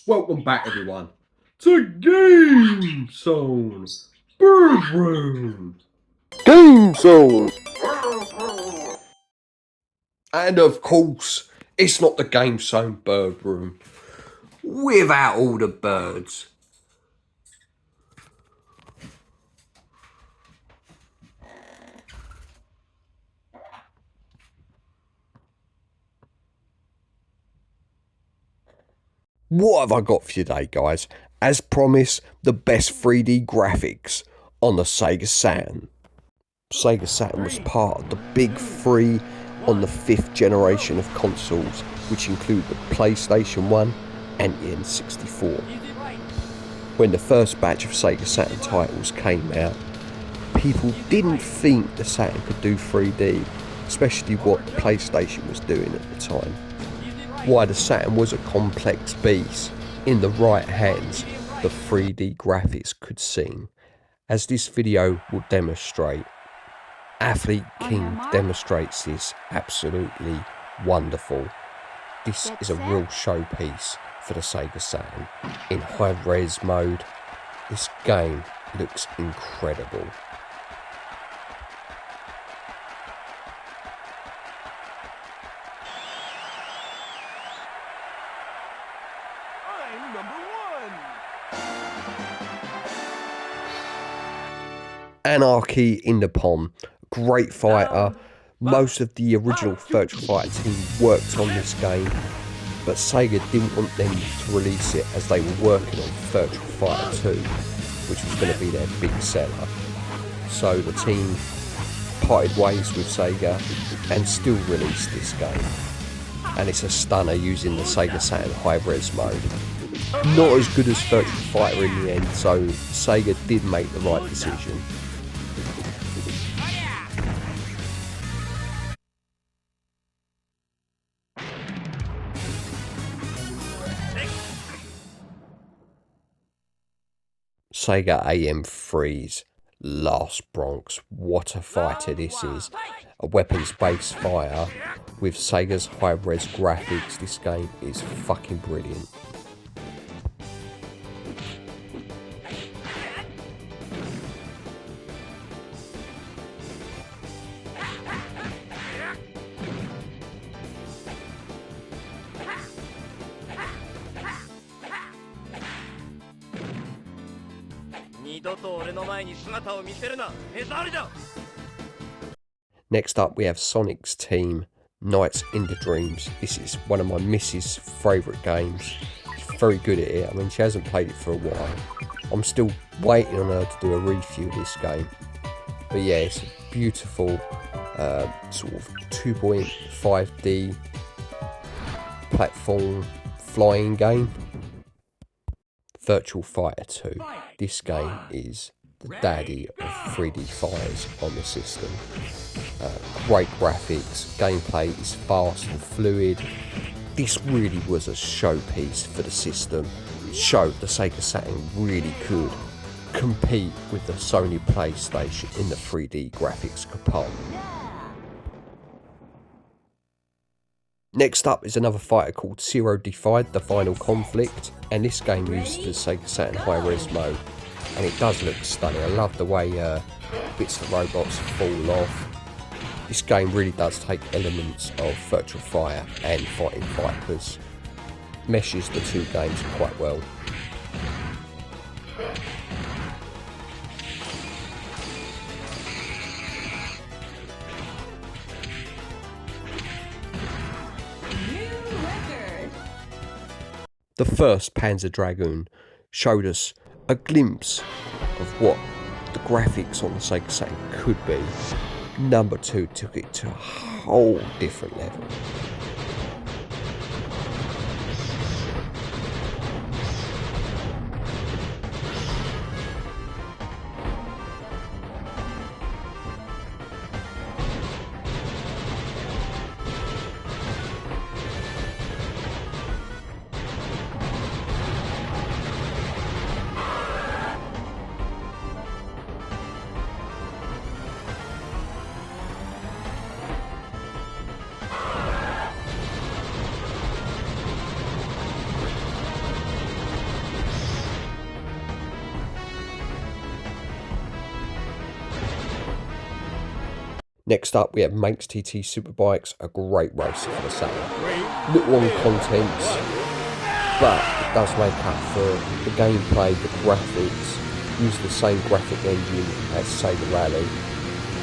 Welcome back everyone to GameZone Birdroom. GameZone! And of course, it's not the GameZone Birdroom without all the birds. What have I got for you today, guys? As promised, the best 3D graphics on the Sega Saturn. Sega Saturn was part of the big three on the 5th generation of consoles, which include the PlayStation 1 and N64. When the first batch of Sega Saturn titles came out, people didn't think the Saturn could do 3D, especially what the PlayStation was doing at the time. Why the Saturn was a complex beast, in the right hands the 3D graphics could sing. As this video will demonstrate, Athlete King demonstrates this absolutely wonderful. This is a real showpiece for the Sega Saturn. In high res mode, this game looks incredible. I'm number one. Anarchy in the Pond, great fighter. Most of the original Virtua Fighter team worked on this game, but Sega didn't want them to release it as they were working on Virtua Fighter 2, which was going to be their big seller. So the team parted ways with Sega and still released this game. And it's a stunner using the Sega Saturn high-res mode. Not as good as Virtua Fighter in the end, so Sega did make the right decision. Sega AM3's Last Bronx, what a fighter this is. A weapons-based fighter with Sega's high-res graphics. This game is fucking brilliant. Next up we have Sonic's team, Nights in the Dreams. This is one of my missus' favourite games. She's very good at it. I mean, she hasn't played it for a while. I'm still waiting on her to do a review of this game. But yeah, it's a beautiful sort of 2.5D platform flying game. Virtua Fighter 2. This game is the daddy of 3D fighters on the system. Great graphics, gameplay is fast and fluid. This really was a showpiece for the system. It showed the Sega Saturn really could compete with the Sony PlayStation in the 3D graphics compartment. Next up is another fighter called Zero Defied, The Final Conflict, and this game uses the Sega Saturn high-res mode, and it does look stunning. I love the way bits of robots fall off. This game really does take elements of Virtua Fighter and Fighting Vipers, meshes the two games quite well. The first Panzer Dragoon showed us a glimpse of what the graphics on the Sega Saturn could be. Number 2 took it to a whole different level. Next up, we have Manx TT Superbikes, a great racer for the Saturn. Little on contents, but it does make up for the gameplay, the graphics, use the same graphic engine as Sega Rally.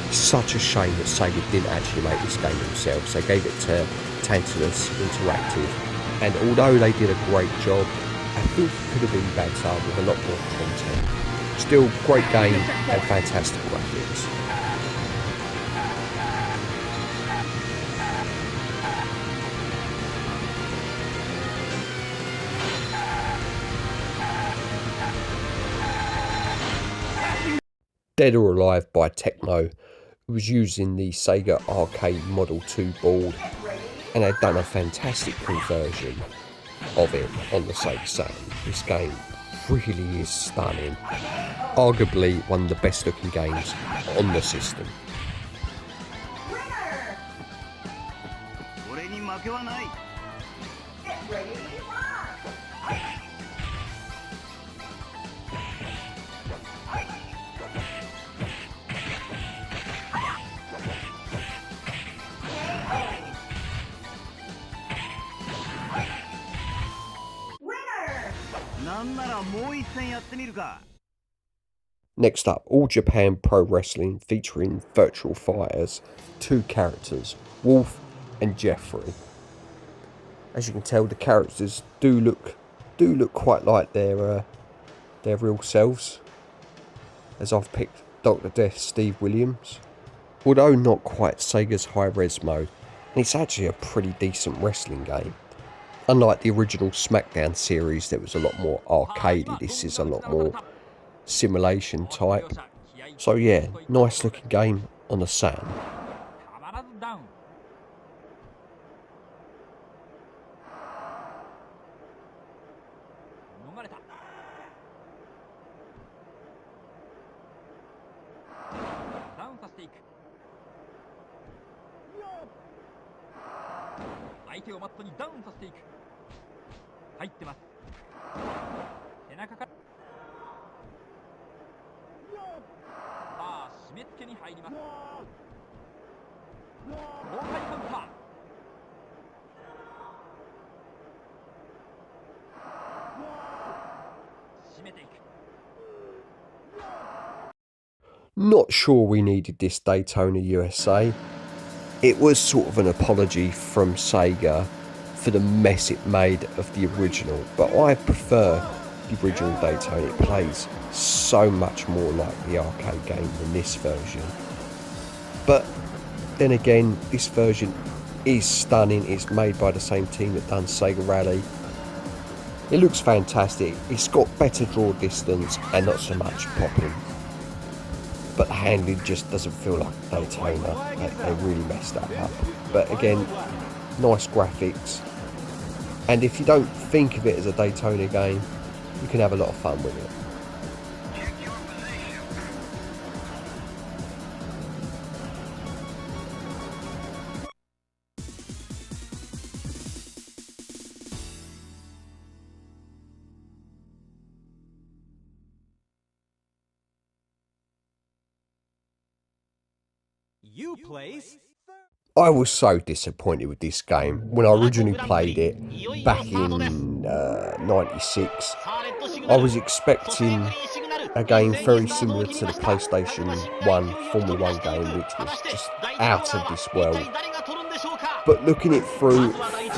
It's such a shame that Sega didn't actually make this game themselves. They gave it to Tantalus Interactive, and although they did a great job, I think it could have been better with a lot more content. Still, great game and fantastic graphics. Dead or Alive by Techno was using the Sega Arcade Model 2 board, and they'd done a fantastic conversion of it on the Sega Saturn. This game really is stunning. Arguably one of the best looking games on the system. Next up, All Japan Pro Wrestling featuring virtual fighters, two characters, Wolf and Jeffrey. As you can tell, the characters do look quite like their real selves, as I've picked Dr. Death Steve Williams. Although not quite Sega's high-res mode, and it's actually a pretty decent wrestling game. Unlike the original SmackDown series that was a lot more arcadey, this is a lot more simulation type. So yeah, nice looking game on the Saturn. Not sure we needed this Daytona USA. It was sort of an apology from Sega for the mess it made of the original, but I prefer the original Daytona. It plays so much more like the arcade game than this version. But then again, this version is stunning. It's made by the same team that done Sega Rally. It looks fantastic. It's got better draw distance and not so much popping. But the handling just doesn't feel like Daytona. They really messed that up. But again, nice graphics. And if you don't think of it as a Daytona game, you can have a lot of fun with it. I was so disappointed with this game. When I originally played it back in '96, I was expecting a game very similar to the PlayStation 1 Formula 1 game, which was just out of this world. But looking it through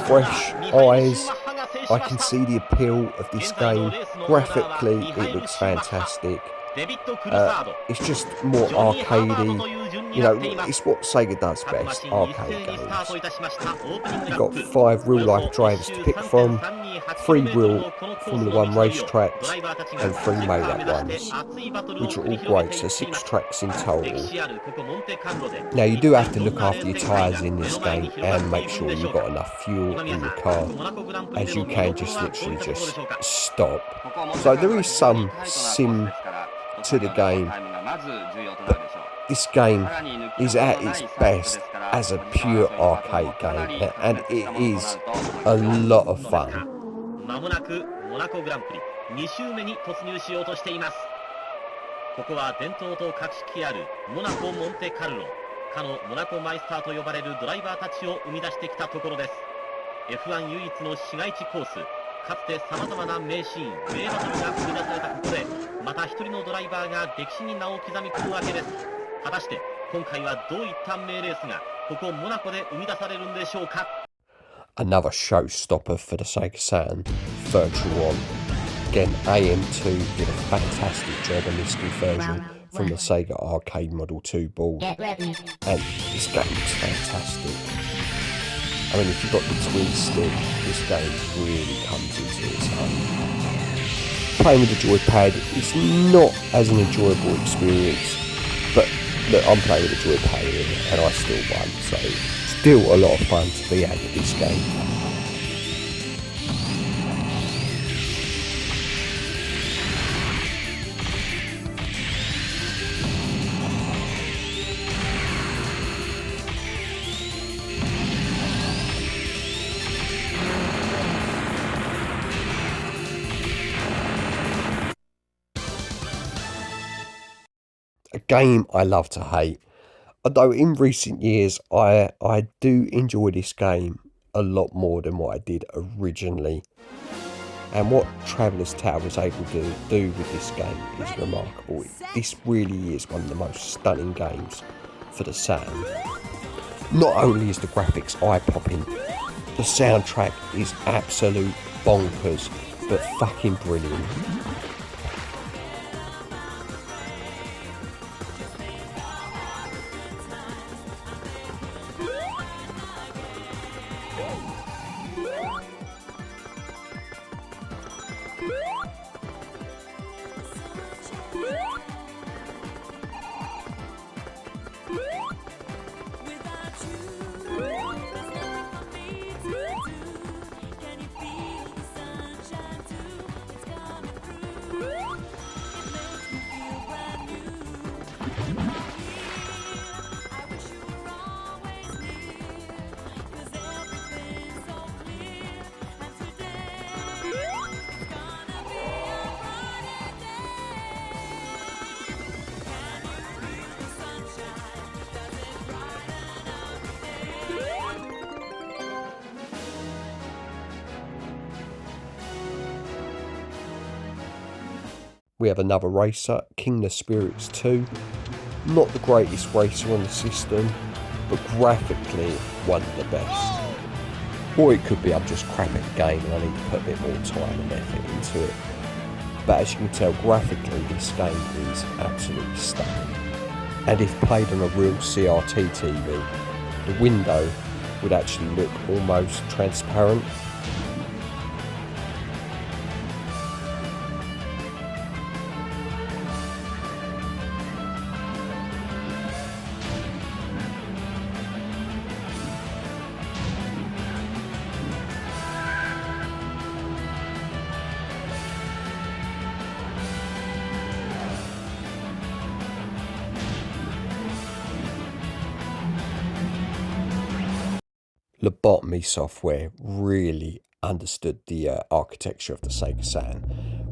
fresh eyes, I can see the appeal of this game. Graphically, it looks fantastic. It's just more arcadey. You know, it's what Sega does best, arcade games. You've got 5 real-life drivers to pick from, 3 real Formula 1 racetracks, and 3 Mayrap ones, which are all great, so 6 tracks in total. Now, you do have to look after your tyres in this game and make sure you've got enough fuel in your car, as you can just literally just stop. So there is some sim to the game, but this game is at its best as a pure arcade game, and it is a lot of fun. まもなくモナコグランプリ2周目に突入しようとしています。ここは伝統と格式あるモナコ・モンテカルロ。かのモナコマイスターと呼ばれるドライバーたちを生み出してきたところです。F1 唯一の市街地コース、かつて様々な名シーン、名バトルが繰り出されたここで、また一人のドライバーが歴史に名を刻み込むわけです。果たして今回はどういった名レースがここモナコで生み出されるんでしょうか。 Another showstopper for the Sega Saturn, Virtual On. Again, AM2 did a fantastic job on this conversion from the Sega Arcade Model 2 board. And this game is fantastic. I mean, if you've got the twin stick, this game really comes into its own. Playing with the joypad is not as an enjoyable experience, but look, I'm playing with the joypad here and I still won, so still a lot of fun to be had with this game. A game I love to hate. Although in recent years I do enjoy this game a lot more than what I did originally. And what Traveller's Tower was able to do with this game is remarkable. This really is one of the most stunning games for the Saturn. Not only is the graphics eye-popping, the soundtrack is absolute bonkers, but fucking brilliant. We have another racer, King the Spirits 2. Not the greatest racer on the system, but graphically one of the best. Or it could be I'm just crap at the game and I need to put a bit more time and effort into it. But as you can tell, graphically this game is absolutely stunning. And if played on a real CRT TV, the window would actually look almost transparent. Lobotomy software really understood the architecture of the Sega Saturn.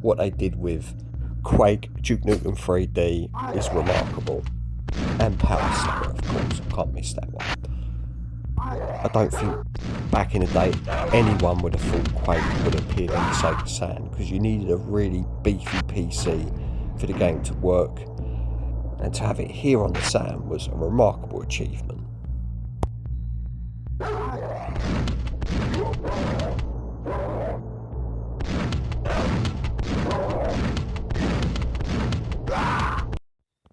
What they did with Quake, Duke Nukem 3D is remarkable. And Power Slugger, of course, I can't miss that one. I don't think back in the day anyone would have thought Quake would have appeared on the Sega Saturn, because you needed a really beefy PC for the game to work, and to have it here on the Saturn was a remarkable achievement.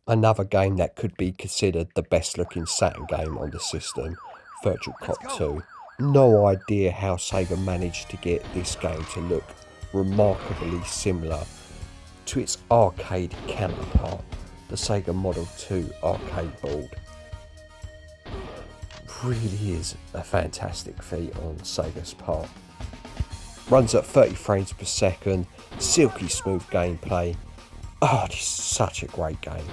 Another game that could be considered the best looking Saturn game on the system, Virtual Cop 2. No idea how Sega managed to get this game to look remarkably similar to its arcade counterpart, the Sega Model 2 arcade board. Really is a fantastic feat on Sega's part. Runs at 30 frames per second, silky smooth gameplay. Oh, this is such a great game.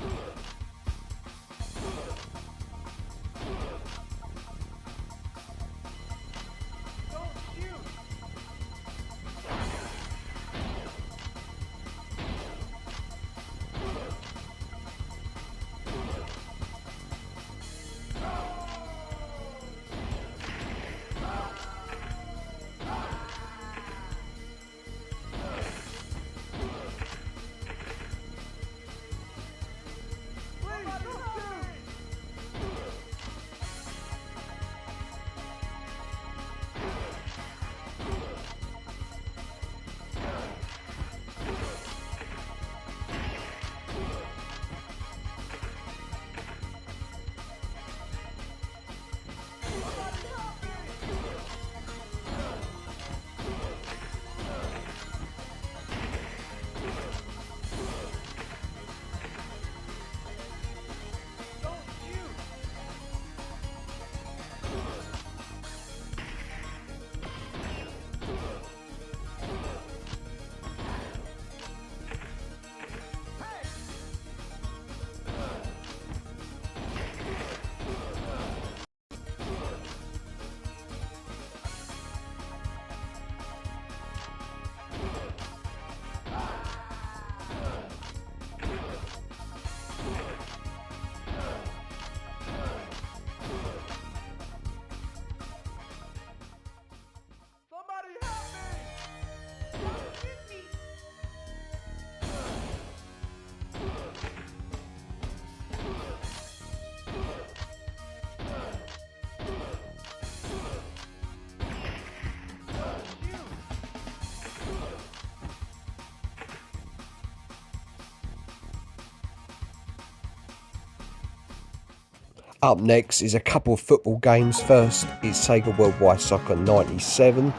Up next is a couple of football games. First is Sega Worldwide Soccer 97.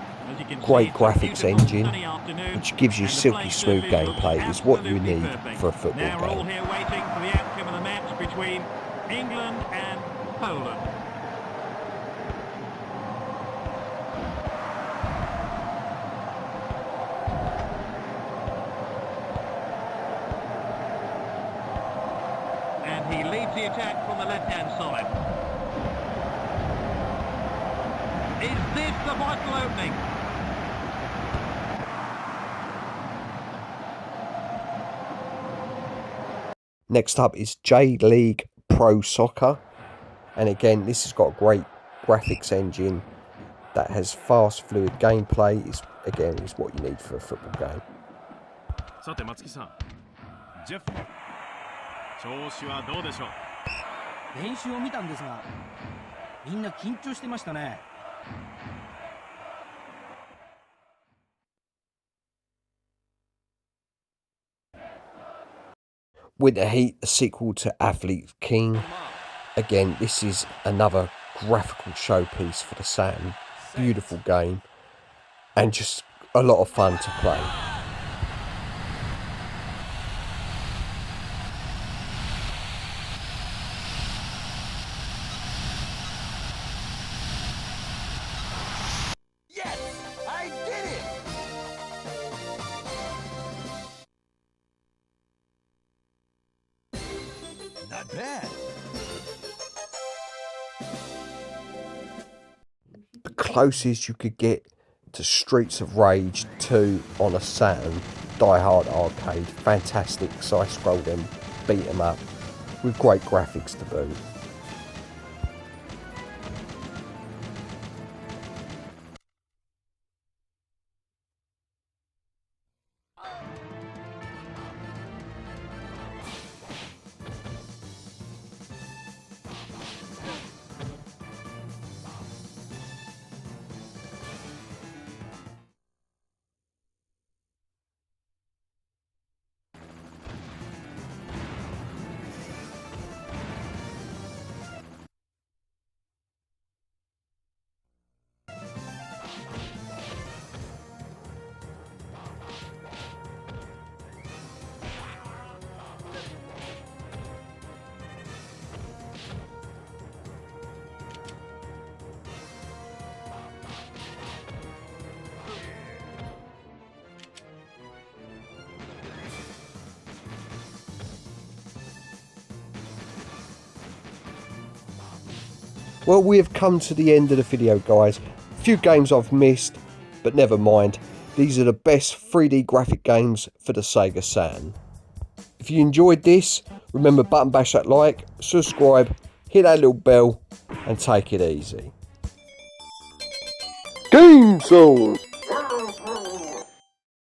Great graphics engine, which gives you silky smooth gameplay, is what you need for a football Now we're all game. here waiting for the outcome of the match between England and Poland. And he leads the attack from the left-hand side. Is this the vital opening? Next up is J-League Pro Soccer, and again this has got a great graphics engine that has fast fluid gameplay. Is what you need for a football game. さて松木さん、ジェフ調子はどうでしょう。練習を見たんですが、みんな緊張してましたね。Winter Heat, a sequel to Athlete King. Again, this is another graphical showpiece for the Saturn. Beautiful game, and just a lot of fun to play. Yes, I did it! Not bad. The closest you could get to Streets of Rage 2 on a Saturn Die Hard arcade. Fantastic side-scrolling beat 'em up with great graphics to boot. Well, we have come to the end of the video, guys. A few games I've missed, but never mind. These are the best 3D graphic games for the Sega Saturn. If you enjoyed this, remember button bash that like, subscribe, hit that little bell, and take it easy. GameZone.